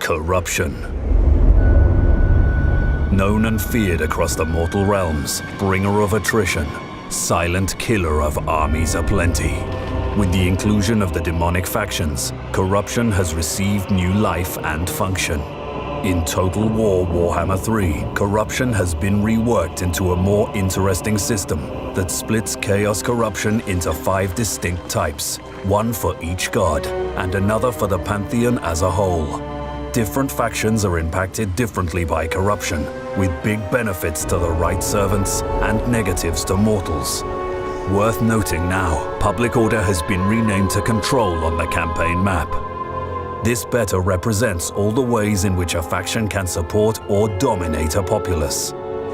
Corruption. Known and feared across the mortal realms, bringer of attrition, silent killer of armies aplenty. With the inclusion of the demonic factions, corruption has received new life and function. In Total War Warhammer III, corruption has been reworked into a more interesting system that splits chaos corruption into 5 distinct types, one for each god, and another for the pantheon as a whole. Different factions are impacted differently by corruption, with big benefits to the right servants and negatives to mortals. Worth noting now, Public Order has been renamed to Control on the campaign map. This better represents all the ways in which a faction can support or dominate a populace.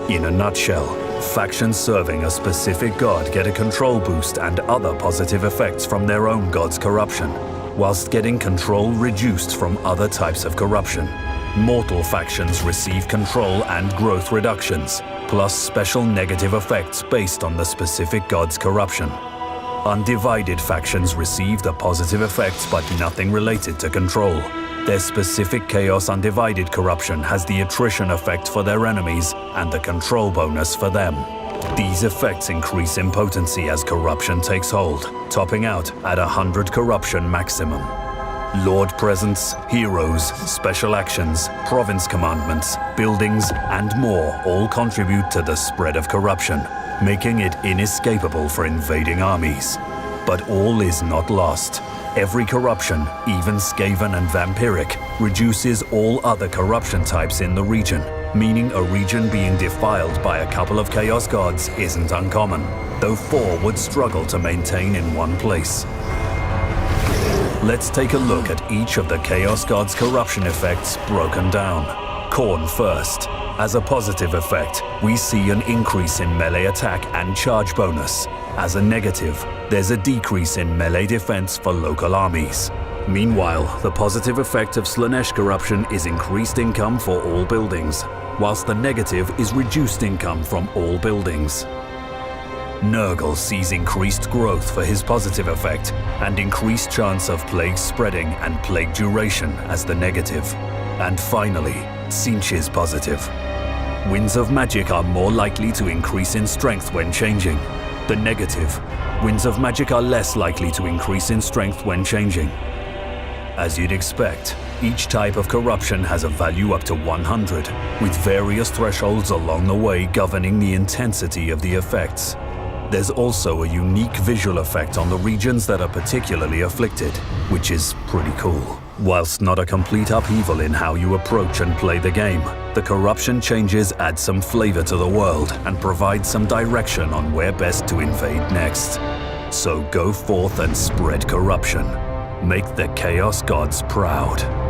In a nutshell, factions serving a specific god get a control boost and other positive effects from their own god's corruption, whilst getting control reduced from other types of corruption. Mortal factions receive control and growth reductions, plus special negative effects based on the specific god's corruption. Undivided factions receive the positive effects but nothing related to control. Their specific Chaos Undivided corruption has the attrition effect for their enemies and the control bonus for them. These effects increase in potency as corruption takes hold, topping out at 100 corruption maximum. Lord presence, heroes, special actions, province commandments, buildings, and more all contribute to the spread of corruption, making it inescapable for invading armies. But all is not lost. Every corruption, even Skaven and Vampiric, reduces all other corruption types in the region, meaning a region being defiled by a couple of Chaos Gods isn't uncommon, though 4 would struggle to maintain in one place. Let's take a look at each of the Chaos Gods' corruption effects broken down. Khorne first. As a positive effect, we see an increase in melee attack and charge bonus. As a negative, there's a decrease in melee defense for local armies. Meanwhile, the positive effect of Slaanesh corruption is increased income for all buildings, whilst the negative is reduced income from all buildings. Nurgle sees increased growth for his positive effect and increased chance of plague spreading and plague duration as the negative. And finally, Tzeentch is positive. Winds of Magic are more likely to increase in strength when changing. The negative, Winds of Magic are less likely to increase in strength when changing. As you'd expect, each type of corruption has a value up to 100, with various thresholds along the way governing the intensity of the effects. There's also a unique visual effect on the regions that are particularly afflicted, which is pretty cool. Whilst not a complete upheaval in how you approach and play the game, the corruption changes add some flavor to the world and provide some direction on where best to invade next. So go forth and spread corruption. Make the Chaos Gods proud.